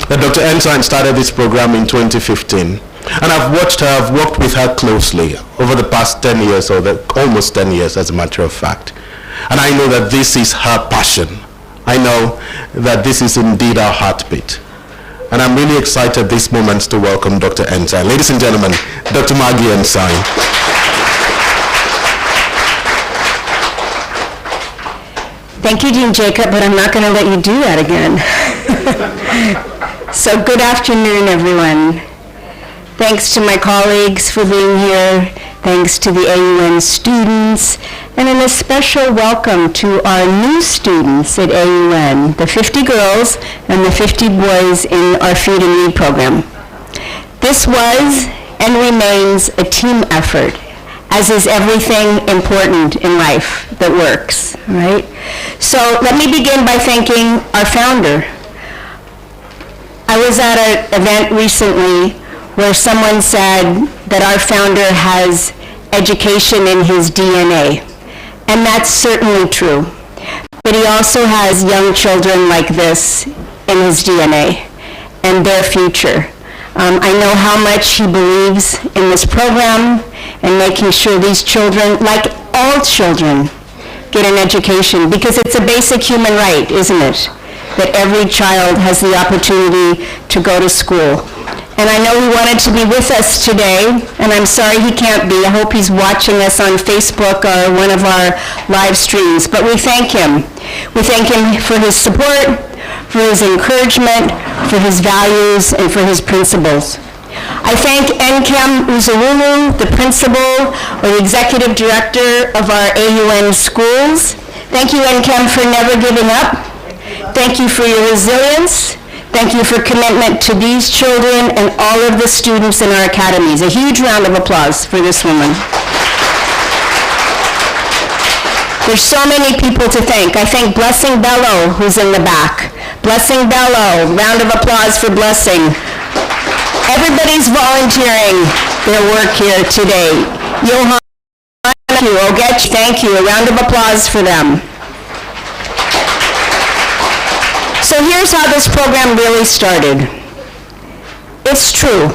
that Dr. Ensign started this program in 2015. And I've worked with her closely over the past 10 years, or almost 10 years as a matter of fact. And I know that this is her passion. I know that this is indeed our heartbeat. And I'm really excited this moment to welcome Dr. Ensign. Ladies and gentlemen, Dr. Maggie Ensign. Thank you, Dean Jacob, but I'm not going to let you do that again. So good afternoon, everyone. Thanks to my colleagues for being here. Thanks to the AUN students, and a special welcome to our new students at AUN, the 50 girls and the 50 boys in our Feed and Read program. This was and remains a team effort, as is everything important in life that works, right? So let me begin by thanking our founder. I was at an event recently where someone said that our founder has education in his DNA. And that's certainly true. But he also has young children like this in his DNA and their future. I know how much he believes in this program and making sure these children, like all children, get an education, because it's a basic human right, isn't it? That every child has the opportunity to go to school. And I know he wanted to be with us today, and I'm sorry he can't be. I hope he's watching us on Facebook or one of our live streams. But we thank him. We thank him for his support, for his encouragement, for his values, and for his principles. I thank NCAM Uzululu, the principal or the executive director of our AUN schools. Thank you, NCAM, for never giving up. Thank you for your resilience. Thank you for commitment to these children and all of the students in our academies. A huge round of applause for this woman. There's so many people to thank. I thank Blessing Bello, who's in the back. Blessing Bello, round of applause for Blessing. Everybody's volunteering their work here today. Johan, thank you. Ogetch, thank you. A round of applause for them. So here's how this program really started. It's true.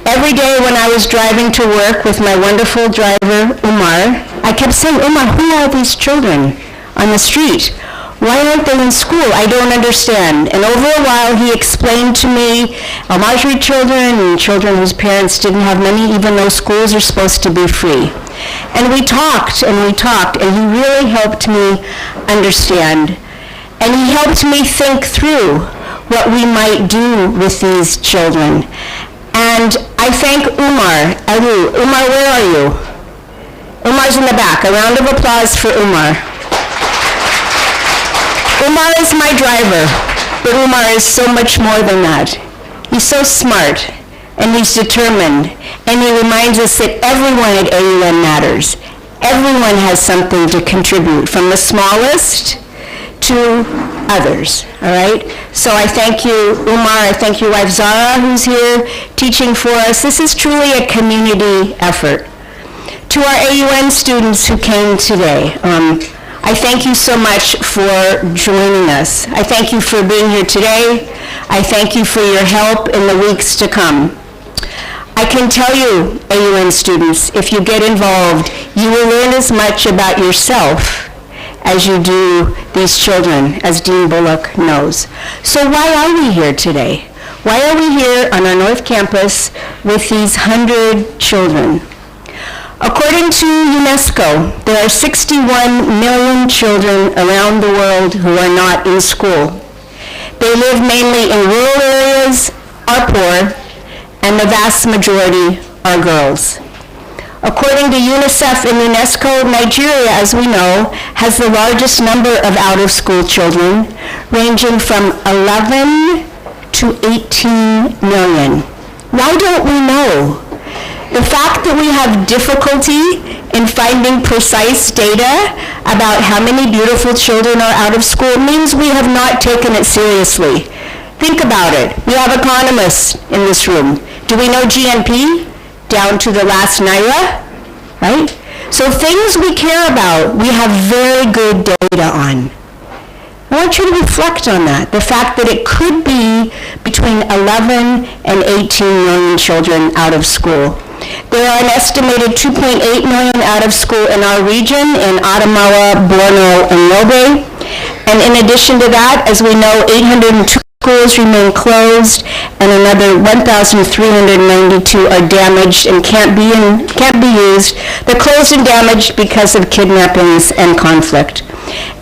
Every day when I was driving to work with my wonderful driver, Umar, I kept saying, Umar, who are these children on the street? Why aren't they in school? I don't understand. And over a while, he explained to me Al-Majri children and children whose parents didn't have money, even though schools are supposed to be free. And we talked, and he really helped me understand. And he helped me think through what we might do with these children. And I thank Umar. Umar, where are you? Umar's in the back. A round of applause for Umar. Umar is my driver, but Umar is so much more than that. He's so smart, and he's determined, and he reminds us that everyone at AUN matters. Everyone has something to contribute, from the smallest to others, all right? So I thank you, Umar. I thank your wife, Zara, who's here teaching for us. This is truly a community effort. To our AUN students who came today, I thank you so much for joining us. I thank you for being here today. I thank you for your help in the weeks to come. I can tell you, AUN students, if you get involved, you will learn as much about yourself as you do these children, as Dean Bullock knows. So why are we here today? Why are we here on our North Campus with these 100 children? According to UNESCO, there are 61 million children around the world who are not in school. They live mainly in rural areas, are poor, and the vast majority are girls. According to UNICEF and UNESCO, Nigeria, as we know, has the largest number of out-of-school children, ranging from 11 to 18 million. Why don't we know? The fact that we have difficulty in finding precise data about how many beautiful children are out of school means we have not taken it seriously. Think about it. We have economists in this room. Do we know GNP down to the last naira? Right? So things we care about, we have very good data on. I want you to reflect on that. The fact that it could be between between 11 and 18 million children out of school. There are an estimated 2.8 million out of school in our region, in Adamawa, Borno, and Yobe. And in addition to that, as we know, 802 schools remain closed, and another 1,392 are damaged and can't be used. They're closed and damaged because of kidnappings and conflict.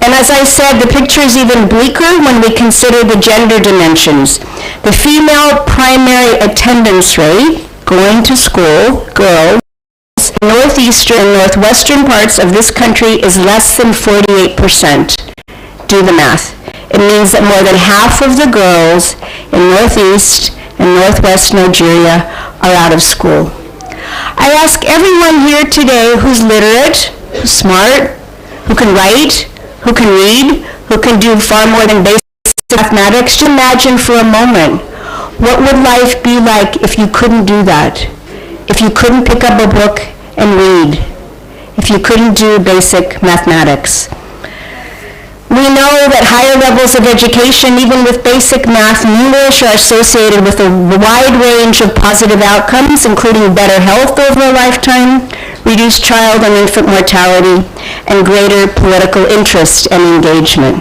And as I said, the picture is even bleaker when we consider the gender dimensions. The female primary attendance rate going to school, girls, in northeastern and northwestern parts of this country is less than 48%. Do the math. It means that more than half of the girls in northeast and northwest Nigeria are out of school. I ask everyone here today who's literate, who's smart, who can write, who can read, who can do far more than basic mathematics, to imagine for a moment, what would life be like if you couldn't do that? If you couldn't pick up a book and read? If you couldn't do basic mathematics? We know that higher levels of education, even with basic math and English, are associated with a wide range of positive outcomes, including better health over a lifetime, reduced child and infant mortality, and greater political interest and engagement.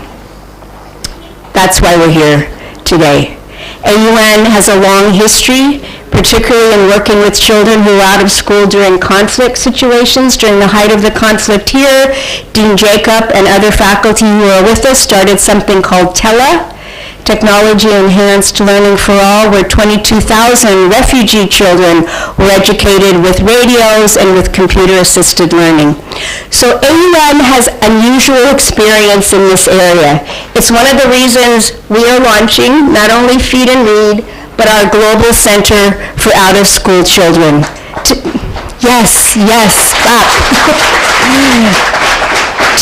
That's why we're here today. AUN has a long history, particularly in working with children who are out of school during conflict situations. During the height of the conflict here, Dean Jacob and other faculty who are with us started something called TELA, Technology Enhanced Learning for All, where 22,000 refugee children were educated with radios and with computer-assisted learning. So AUN has unusual experience in this area. It's one of the reasons we are launching not only Feed and Read, but our Global Center for Out-of-School Children. Yes, stop.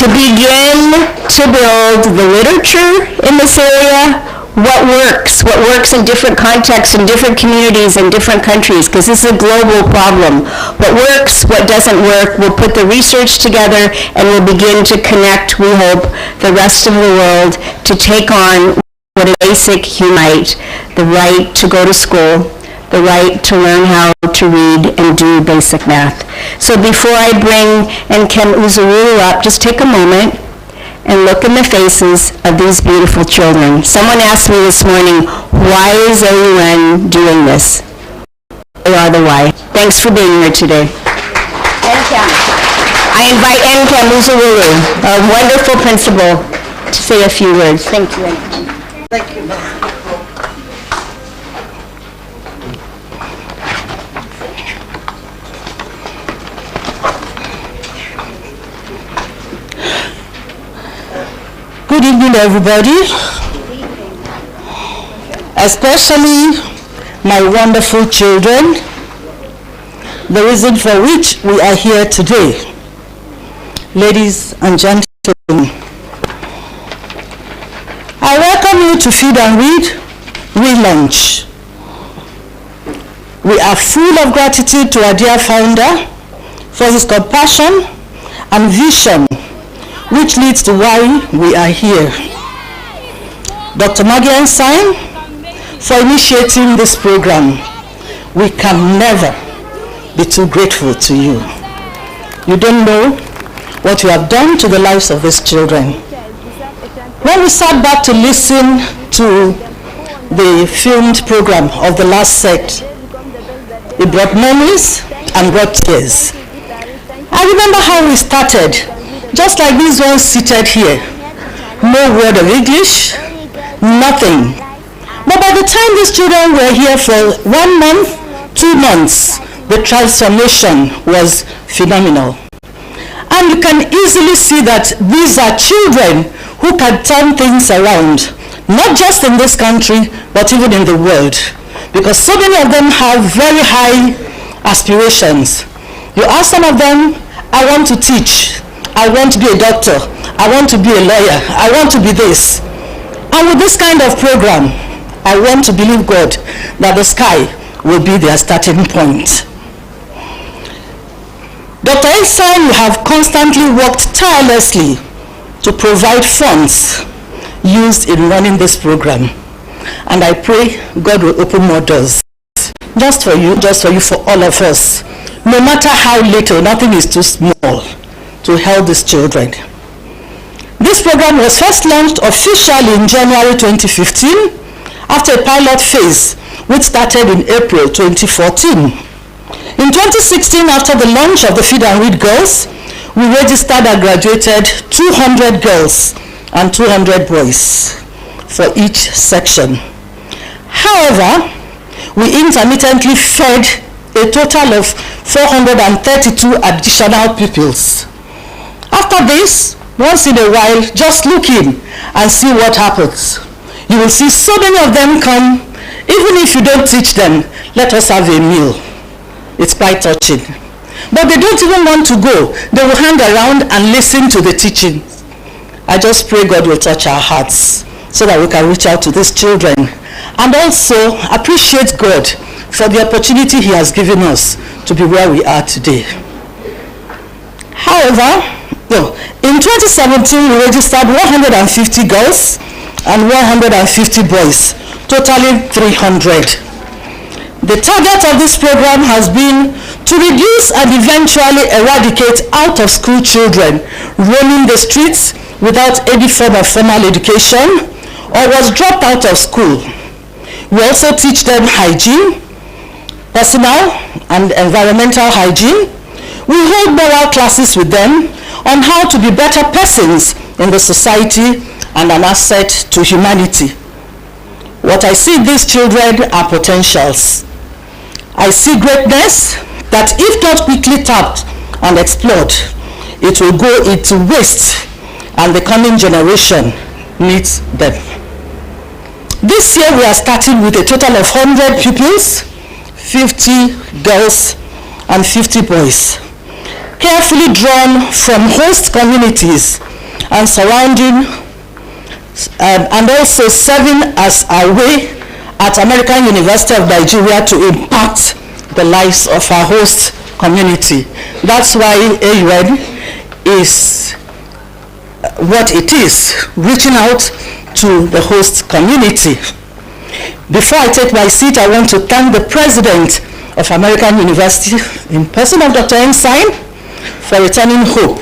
To begin to build the literature in this area, what works in different contexts, in different communities, in different countries, because this is a global problem. What works, what doesn't work, we'll put the research together and we'll begin to connect, we hope, the rest of the world to take on what a basic human right, the right to go to school, the right to learn how to read and do basic math. So before I bring Nkem Uzururu up, just take a moment and look in the faces of these beautiful children. Someone asked me this morning, why is AUN doing this? They are the why. Thanks for being here today. Nkem. I invite Nkem Uzururu, a wonderful principal, to say a few words. Thank you, Nkem. Thank you. Good evening, everybody. Especially my wonderful children, the reason for which we are here today. Ladies and gentlemen, I welcome you to Feed and Read relaunch. We are full of gratitude to our dear founder for his compassion and vision, which leads to why we are here. Dr. Maggie Ensign, for initiating this program. We can never be too grateful to you. You don't know what you have done to the lives of these children. When we sat back to listen to the filmed program of the last set, it brought memories and brought tears. I remember how we started, just like these ones seated here. No word of English, nothing. But by the time these children were here for 1 month, 2 months, the transformation was phenomenal. And you can easily see that these are children who can turn things around, not just in this country, but even in the world. Because so many of them have very high aspirations. You ask some of them, I want to teach, I want to be a doctor, I want to be a lawyer, I want to be this. And with this kind of program, I want to believe God that the sky will be their starting point. Dr. Ensign, you have constantly worked tirelessly to provide funds used in running this program. and I pray God will open more doors. Just for you, for all of us. No matter how little, nothing is too small to help these children. This program was first launched officially in January 2015 after a pilot phase which started in April 2014. In 2016, after the launch of the Feed and Read Girls, we registered and graduated 200 girls and 200 boys for each section. However, we intermittently fed a total of 432 additional pupils. After this, once in a while, just look in and see what happens. You will see so many of them come. Even if you don't teach them, let us have a meal. It's quite touching. But they don't even want to go. They will hang around and listen to the teaching. I just pray God will touch our hearts so that we can reach out to these children and also appreciate God for the opportunity He has given us to be where we are today. However, in 2017 we registered 150 girls and 150 boys, totaling 300. The target of this program has been to reduce and eventually eradicate out-of-school children roaming the streets without any form of formal education or was dropped out of school. We also teach them hygiene, personal and environmental hygiene. We hold moral classes with them on how to be better persons in the society and an asset to humanity. What I see in these children are potentials. I see greatness that if not quickly tapped and explored, it will go into waste and the coming generation needs them. This year we are starting with a total of 100 pupils, 50 girls and 50 boys, carefully drawn from host communities and surrounding and also serving as our way at American University of Nigeria to impact the lives of our host community. That's why AUN is what it is, reaching out to the host community. Before I take my seat, I want to thank the President of American University, in person of Dr. Ensign, for returning hope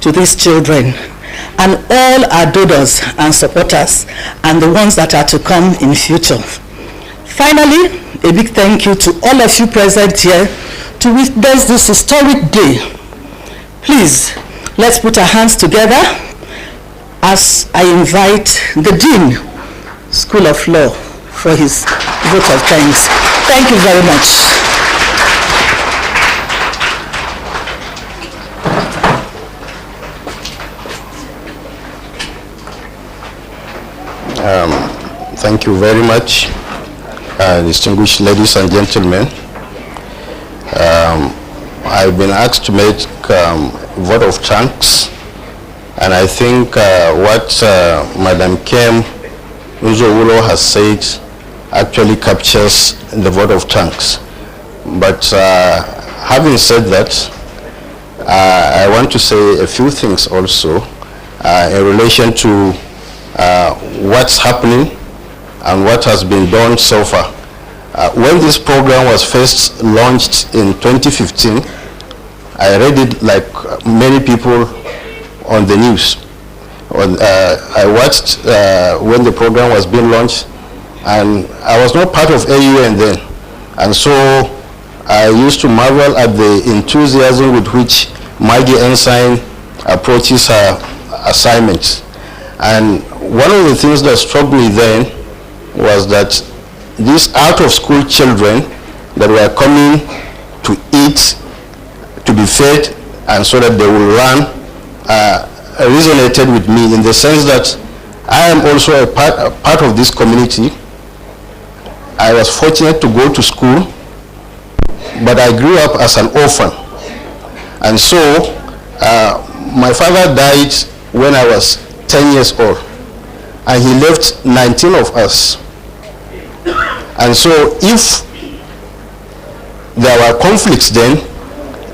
to these children, and all our donors and supporters, and the ones that are to come in future. Finally, a big thank you to all of you present here to witness this historic day. Please, let's put our hands together as I invite the Dean, School of Law, for his vote of thanks. Thank you very much. Thank you very much, distinguished ladies and gentlemen. I've been asked to make vote of thanks, and I think what Madam Kem Uzowulo has said actually captures the vote of thanks. But having said that, I want to say a few things also in relation to what's happening and what has been done so far. When this program was first launched in 2015, I read it like many people on the news. I watched when the program was being launched, and I was not part of AUN then, and so I used to marvel at the enthusiasm with which Maggie Ensign approaches her assignments. And one of the things that struck me then was that these out-of-school children that were coming to eat, to be fed, and so that they will run, resonated with me in the sense that I am also a part of this community. I was fortunate to go to school, but I grew up as an orphan. And so my father died when I was 10 years old, and he left 19 of us. And so if there were conflicts then,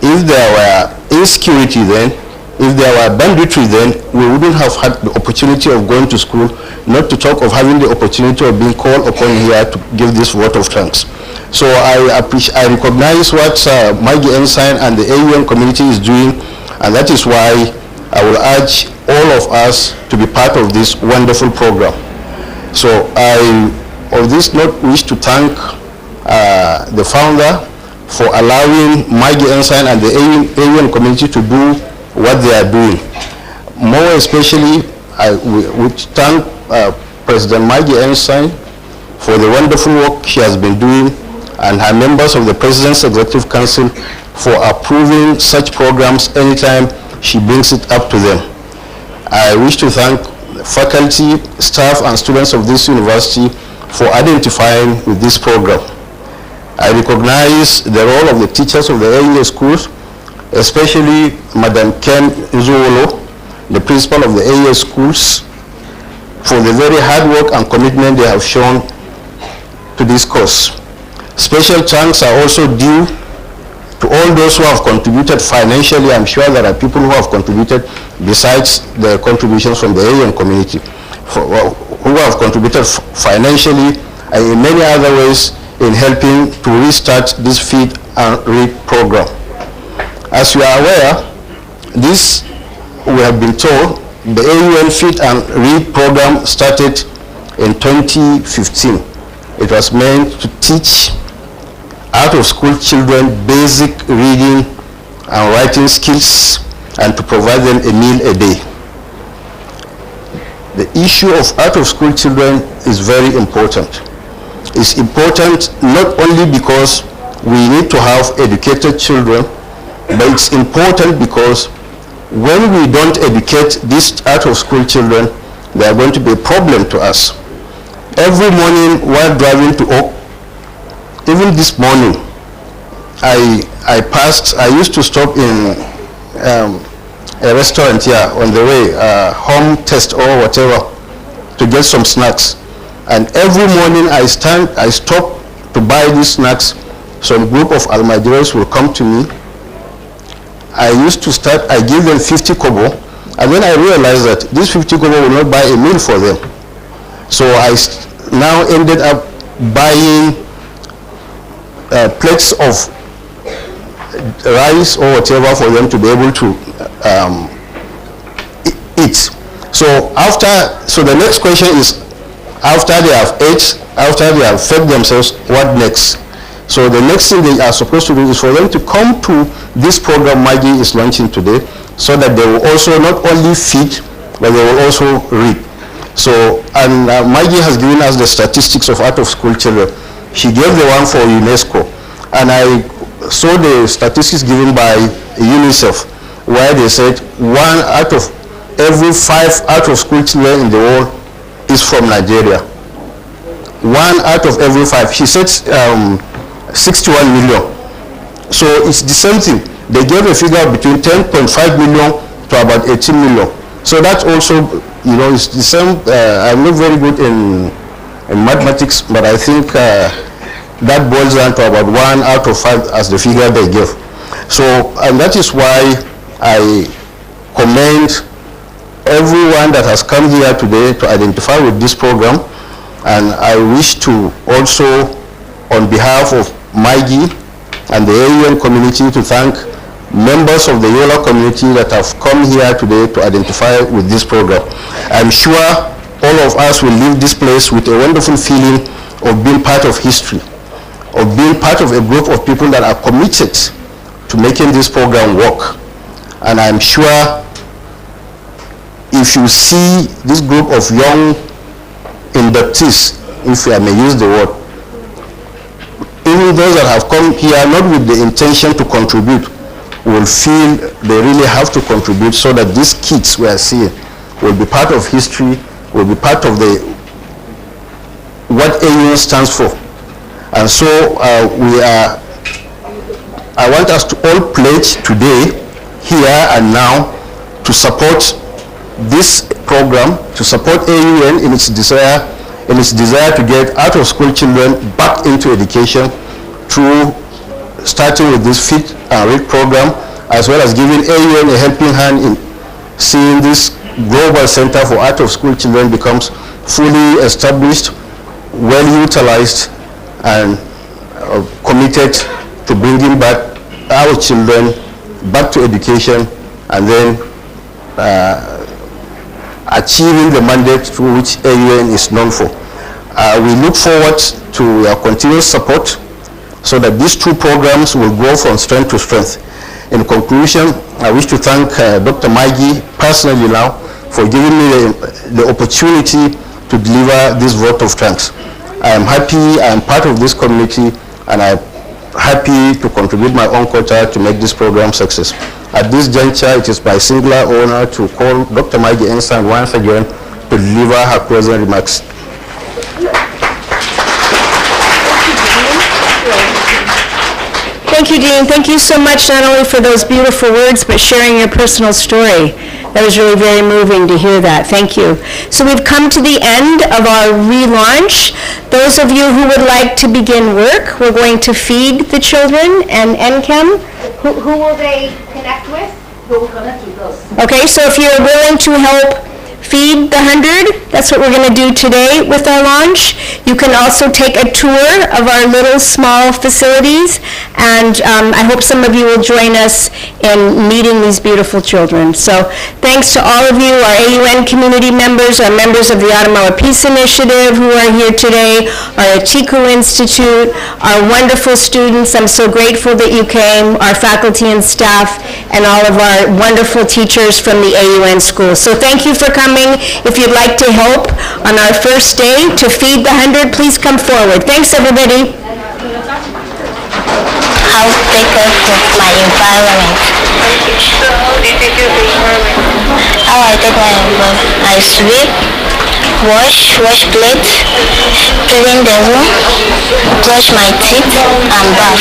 if there were insecurity then, If there were banditry then, we wouldn't have had the opportunity of going to school, not to talk of having the opportunity of being called upon here to give this vote of thanks. So I recognize what Maggie Ensign and the AUN community is doing, and that is why I will urge all of us to be part of this wonderful program. So I, of this note, wish to thank the founder for allowing Maggie Ensign and the AUN community to do what they are doing. More especially, I would thank President Maggie Ensign for the wonderful work she has been doing, and her members of the President's Executive Council for approving such programs anytime she brings it up to them. I wish to thank faculty, staff, and students of this university for identifying with this program. I recognize the role of the teachers of the area schools, especially Madam Ken Nzuolo, the principal of the area schools, for the very hard work and commitment they have shown to this cause. Special thanks are also due to all those who have contributed financially. I'm sure there are people who have contributed besides the contributions from the area community, who have contributed financially and in many other ways in helping to restart this Feed and Read program. As you are aware, this, we have been told, the AUN Feed and Read program started in 2015. It was meant to teach out-of-school children basic reading and writing skills and to provide them a meal a day. The issue of out-of-school children is very important. It's important not only because we need to have educated children, but it's important because when we don't educate these out-of-school children, they are going to be a problem to us. Every morning while driving to Oak, even this morning, I used to stop in a restaurant here on the way, Home Test or whatever, to get some snacks. And every morning I stop to buy these snacks. Some group of Almajiros will come to me. I give them 50 kobo, and then I realized that this 50 kobo will not buy a meal for them. So I now ended up buying plates of rice or whatever for them to be able to eat. So the next question is, after they have ate, after they have fed themselves, what next? So the next thing they are supposed to do is for them to come to this program Maggie is launching today, so that they will also not only feed, but they will also read. So, and Maggie has given us the statistics of out-of-school children. She gave the one for UNESCO, and I saw the statistics given by UNICEF, where they said 1 out of every 5 out-of-school children in the world is from Nigeria. 1 out of every 5. She said 61 million. So it's the same thing. They gave a figure between 10.5 million to about 18 million. So that's also, it's the same. I'm not very good in mathematics, but I think that boils down to about 1 out of 5 as the figure they give. So, and that is why I commend everyone that has come here today to identify with this program, and I wish to also, on behalf of Maggie and the AUN community, to thank members of the Yola community that have come here today to identify with this program. I'm sure all of us will leave this place with a wonderful feeling of being part of history, of being part of a group of people that are committed to making this program work. And I'm sure if you see this group of young inductees, if I may use the word, even those that have come here not with the intention to contribute, will feel they really have to contribute, so that these kids we are seeing will be part of history, will be part of what AUN stands for. And so I want us to all pledge today, here and now, to support this program, to support AUN in its desire to get out-of-school children back into education through starting with this Feed and Read program, as well as giving AUN a helping hand in seeing this global center for out-of-school children becomes fully established, well utilized, and committed to bringing back our children back to education, and then achieving the mandate to which AUN is known for. We look forward to your continuous support so that these two programs will grow from strength to strength. In conclusion, I wish to thank Dr. Maggie personally now for giving me the opportunity to deliver this vote of thanks. I am happy I am part of this community, and I am happy to contribute my own quota to make this program success. At this juncture, it is my singular honor to call Dr. Maggie Ensign once again to deliver her closing remarks. Thank you, Dean. Thank you so much, not only for those beautiful words, but sharing your personal story. That was really very moving to hear that. Thank you. So we've come to the end of our relaunch. Those of you who would like to begin work, we're going to feed the children and NChem. Who will they connect with? Who will connect with us? Okay, so if you're willing to help feed the 100, that's what we're going to do today with our launch. You can also take a tour of our little small facilities, and I hope some of you will join us in meeting these beautiful children. So thanks to all of you, our AUN community members, our members of the Guatemala Peace Initiative who are here today, our Atiku Institute, our wonderful students. I'm so grateful that you came, our faculty and staff, and all of our wonderful teachers from the AUN school. So thank you for coming. If you'd like to help on our first day to feed the 100, please come forward. Thanks, everybody. How to take care of my environment. How I take my environment. I sweep, wash plates, clean the room, brush my teeth, and bath.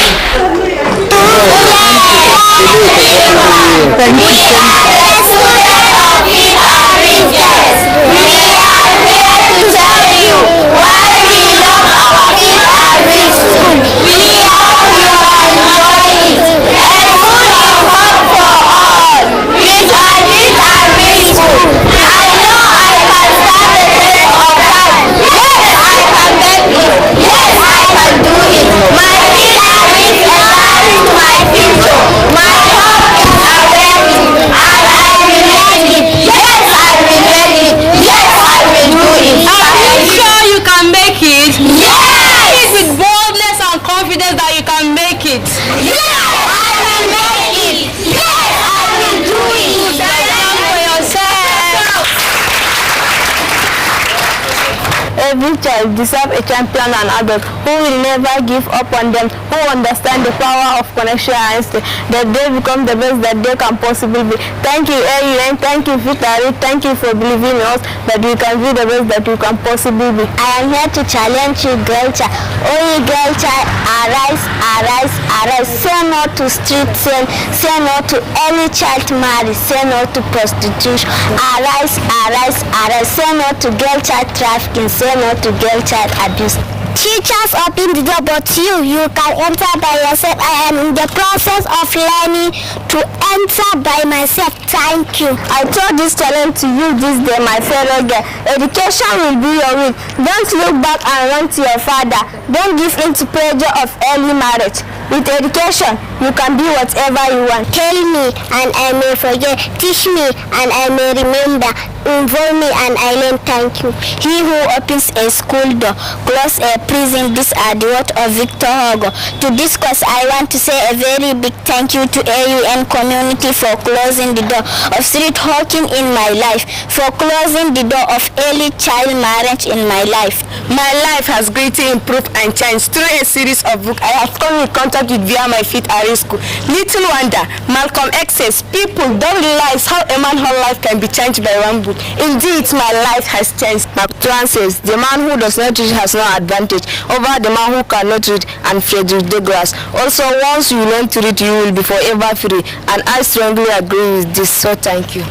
Every child deserves a champion and adult who will never give up on them, who understand the power of connection and that they become the best that they can possibly be. Thank you, AUN. Thank you, Vitari. Thank you for believing in us that we can be the best that we can possibly be. I am here to challenge you, girl child. Oh, you girl child, arise, arise, arise. Say no to street sale. Say no to any child marriage. Say no to prostitution. Arise, arise, arise. Say no to girl child trafficking. Say no to girl child abuse. Teachers open the door, but you can enter by yourself. I am in the process of learning to enter by myself. Thank you. I told this challenge to you this day, my fellow girl. Education will be your will. Don't look back and run to your father. Don't give in to pressure of early marriage. With education, you can be whatever you want. Tell me and I may forget. Teach me and I may remember. Involve me and I learn. Thank you. He who opens a school door, close a prison. These are the words of Victor Hugo. To discuss, I want to say a very big thank you to AUN community for closing the door of street hawking in my life, for closing the door of early child marriage in my life. My life has greatly improved and changed through a series of books I have come in contact with via my feet at school. Little wonder, Malcolm X says people don't realize how a man's whole life can be changed by one book. book. Indeed, my life has changed. Mark Twain says, the man who does not read has no advantage over the man who cannot read, and Frederick Douglass. Also, once you learn to read, you will be forever free, and I strongly agree with this, so thank you.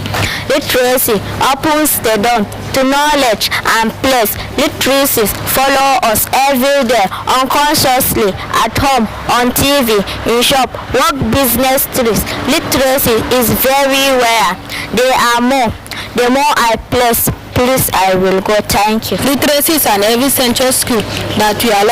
Literacy opens the door to knowledge and place. Literacy follow us every day, unconsciously, at home, on TV, in shop, work, business trips. Literacy is very rare. There are more. The more I place, please I will go. Thank you. Literacy is an every central skill that we allow